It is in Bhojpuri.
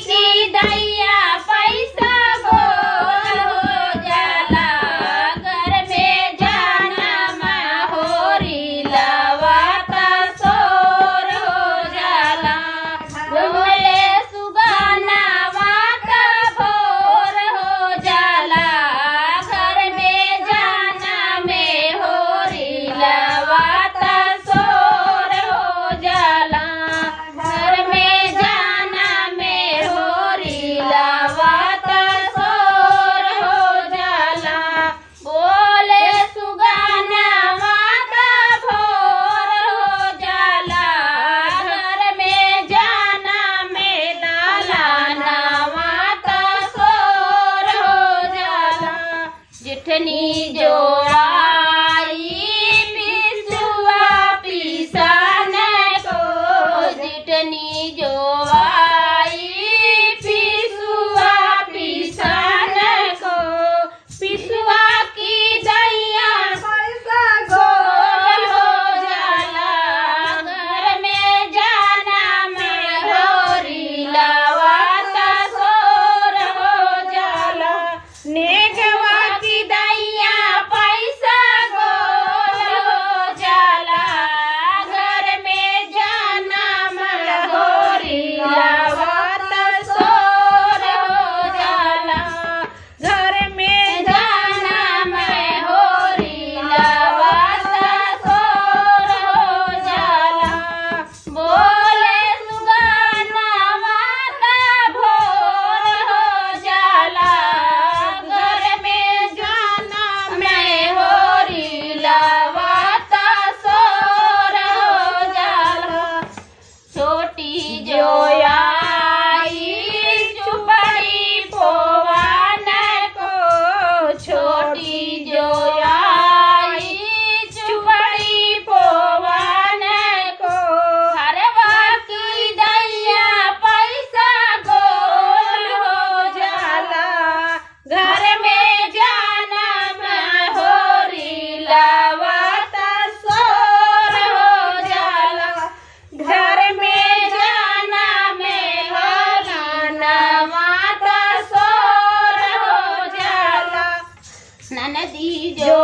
की दैया पैसा गोल हो जाला, घर में जाना होरी लवाता सोर हो जाला। बोले सुगाना वाता भोर हो जाला, घर में जाना में होरी लवाता सोर हो जाला, घर में जाना में होरी लवाता सोर हो जाला। बोले सुगाना वाता भोर हो जाला, घर में जाना में लालाना वाता सोर हो जाला। जिठनी जो आई पिसुआ पिसान को, जिठनी जो आई पिसुआ पिसान को, पिसुआ की दैया पैसा गोल हो जाला, घर में जाना में होरी लवाता सोर हो जाला। नेगवा की दैया पैसा गोल हो जाला, घर में जाना में होरी लवाता सोर हो जाला, घर में जाना में होरी लवाता सोर हो जाला। बोले सुगाना वाता भोर हो जाला, घर में जाना में होरी लवाता सोर हो जाला। छोटी जो आई चुपड़ी पोवान को, छोटी जो आई चुपड़ी पोवान को, हरवा की दैया पैसा गोल हो जाला, घर में जाना में होरी लवाता सोर हो जाला, घर में जाना में होलाना वाता सोर हो जाला। ननदी जो